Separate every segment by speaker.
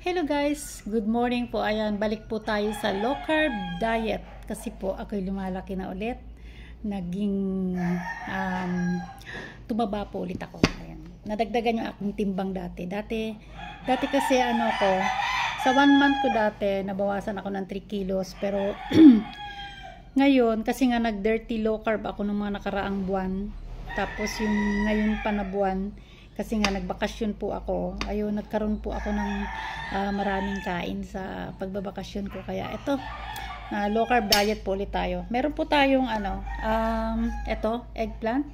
Speaker 1: Hello guys, good morning po. Ayan, balik po tayo sa low carb diet kasi po ako'y lumalaki na ulit. Naging tumaba po ulit ako. Ayan. Nadagdagan yung aking timbang dati. Dati kasi ko, sa 1 month ko dati, nabawasan ako ng 3 kilos. Pero ngayon, kasi nga nag-dirty low carb ako ng mga nakaraang buwan. Tapos yung ngayon pa na buwan, kasi nga nagbakasyon po ako, ayun, nagkaroon po ako ng maraming kain sa pagbabakasyon ko. Kaya ito, low carb diet po ulit tayo. Meron po tayong ito, eggplant.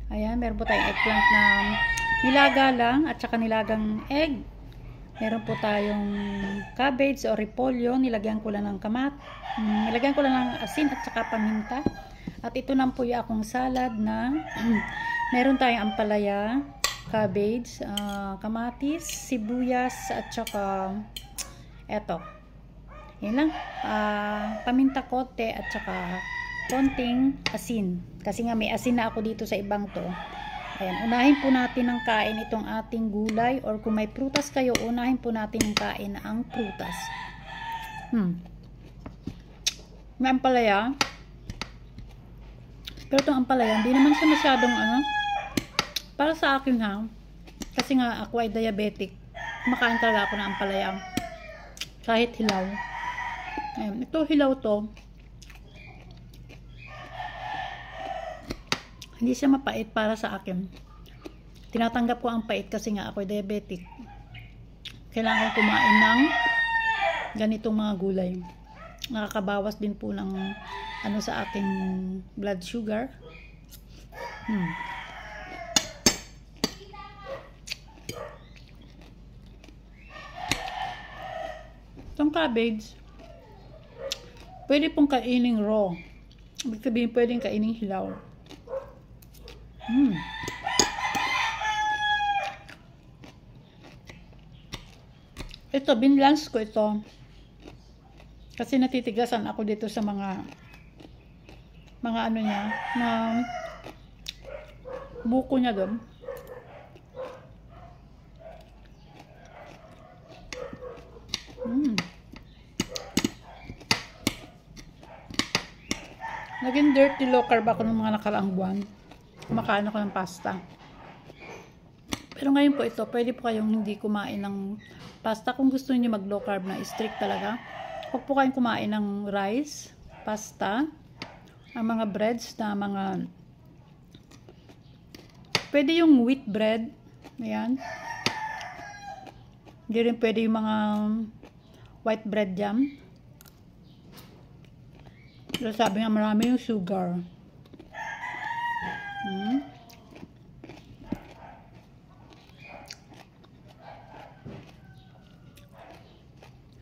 Speaker 1: Ayan, meron po tayong eggplant na nilaga lang at saka nilagang egg. Meron po tayong cabbage o repolyo, nilagyan ko lang ng nilagyan ko lang ng asin at saka paminta. At ito na po yung akong salad na meron tayong ampalaya, cabbage, kamatis, sibuyas, at saka eto. Yan lang. Paminta kote at saka konting asin. Kasi nga may asin na ako dito sa ibang to. Ayan, unahin po natin ng kain itong ating gulay, or kung may prutas kayo, unahin po natin ng kain ang prutas. May ampalaya. Pero itong ampalaya, hindi naman siya masyadong para sa akin kasi nga ako ay diabetic, kumakain talaga ako ng ampalaya kahit hilaw. Ayan, ito hilaw to, hindi siya mapait para sa akin. Tinatanggap ko ang pait kasi nga ako ay diabetic. Kailangan kumain ng ganitong mga gulay. Nakakabawas din po ng sa aking blood sugar. Itong cabbage, pwede pong kainin raw. Ibig sabihin, pwedeng kainin hilaw. Ito, binlance ko ito. Kasi natitigasan ako dito sa mga niya, na buko niya doon. Naging dirty low carb ako ng mga nakaraang buwan. Kumakain ako ng pasta. Pero ngayon po ito, pwede po kayong hindi kumain ng pasta. Kung gusto niyo mag low carb na strict talaga, huwag po kayong kumain ng rice, pasta, ang mga breads na pwede yung wheat bread. Ayan. Hindi rin pwede yung mga white bread jam. Pero sabi nga marami yung sugar.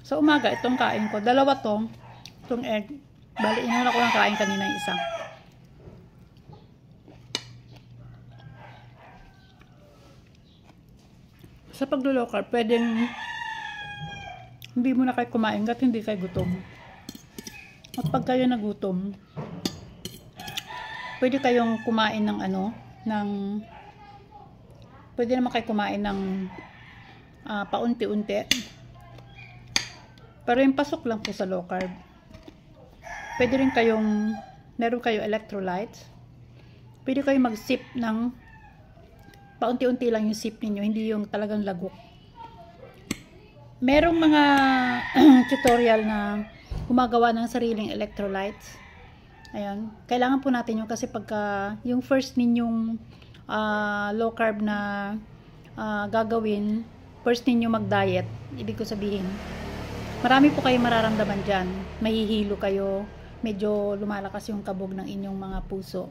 Speaker 1: Sa umaga, itong kain ko, dalawa itong egg. Bali, inuna ko lang kain kanina yung isa. Sa pag-low carb, pwedeng hindi mo na kayo kumain at hindi kayo gutom. At pag kayo nagutom, pwede kayong kumain ng pwede naman kayo kumain ng paunti-unti. Pero yung pasok lang po sa low carb. Pwede rin meron kayo electrolytes. Pwede kayong mag-sip ng paunti-unti lang yung sip ninyo, hindi yung talagang lagok. Merong mga tutorial na gumagawa ng sariling electrolytes. Ayan. Kailangan po natin yung kasi pagka yung first ninyong low carb na gagawin, first ninyo mag-diet, ibig ko sabihin, marami po kayong mararamdaman dyan. Mahihilo kayo, medyo lumalakas yung kabog ng inyong mga puso.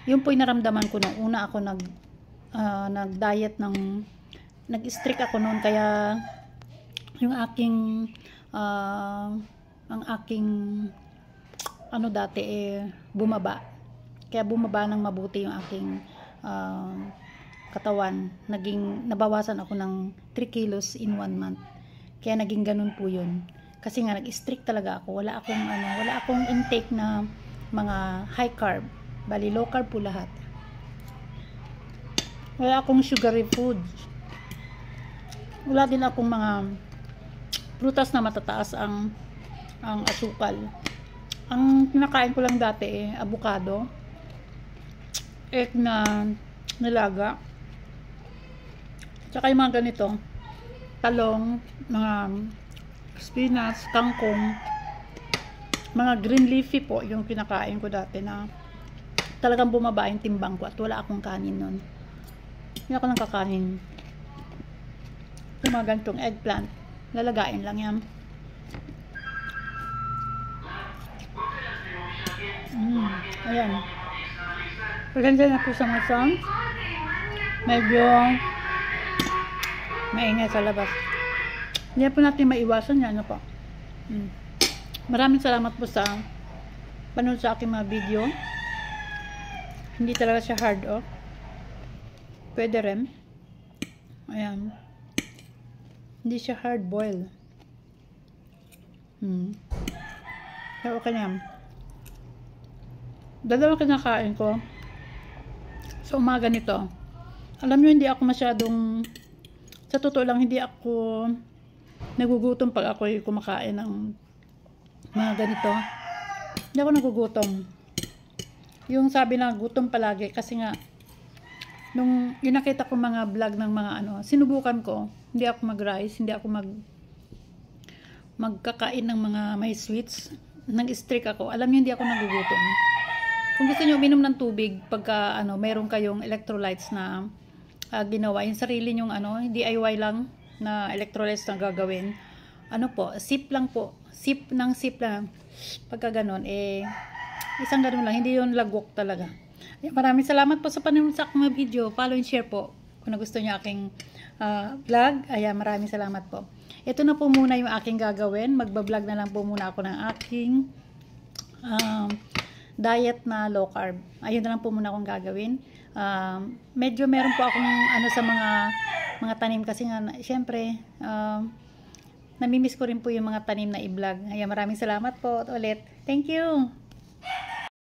Speaker 1: Yun po yung naramdaman ko nung una ako nag-diet nag-strict ako noon, kaya yung ang aking dati bumaba. Kaya bumaba ng mabuti yung aking katawan. Nabawasan ako ng 3 kilos in 1 month. Kaya naging ganun po yun. Kasi nga nag-strict talaga ako. Wala akong intake na mga high carb. Bali low carb po lahat. Wala akong sugary foods. Wala din akong mga prutas na matataas ang asukal. Ang kinakain ko lang dati avocado, egg na nilaga, tsaka yung mga ganito, talong, mga spinach, kangkong, mga green leafy po yung kinakain ko dati na talagang bumaba yung timbang ko at wala akong kanin nun. Hindi ako nang kakanin. Yung mga ganitong eggplant, lalagain lang yan. Ayan. Paganda na po sa mga sound. Medyo maingay sa labas. Hindi po natin maiwasan yan. Ano po? Maraming salamat po sa panood sa aking mga video. Hindi talaga siya hard off. Pwede rin. Ayan. Hindi siya hard boil. Kaya okay na yan. Dalawang kinakain ko sa umaga nito. Alam nyo, hindi ako masyadong, sa totoo lang, hindi ako nagugutom pag ako kumakain ng mga ganito. Hindi ako nagugutom. Yung sabi na gutom palagi kasi nga nung nakita ko mga vlog ng mga sinubukan ko, hindi ako mag-rice, hindi ako magkakain ng mga may sweets. Nag-strict ako. Alam niyo, hindi ako nagugutom. Kung gusto niyo uminom ng tubig pagka mayroon kayong electrolytes na ginawa, yung sarili nyong DIY lang na electrolytes na gagawin. Sip lang po. Sip lang. Pagka ganon, isang ganon lang. Hindi yun lagok talaga. Maraming salamat po sa panonood sa aking mga video. Follow and share po kung gusto niyo aking vlog. Ayan, maraming salamat po. Ito na po muna yung aking gagawin. Magbablog na lang po muna ako ng aking diet na low carb. Ayun na lang po muna akong gagawin. Medyo meron po akong sa mga tanim kasi nga syempre namimiss ko rin po yung mga tanim na i-vlog. Ayan, maraming salamat po ulit. Thank you.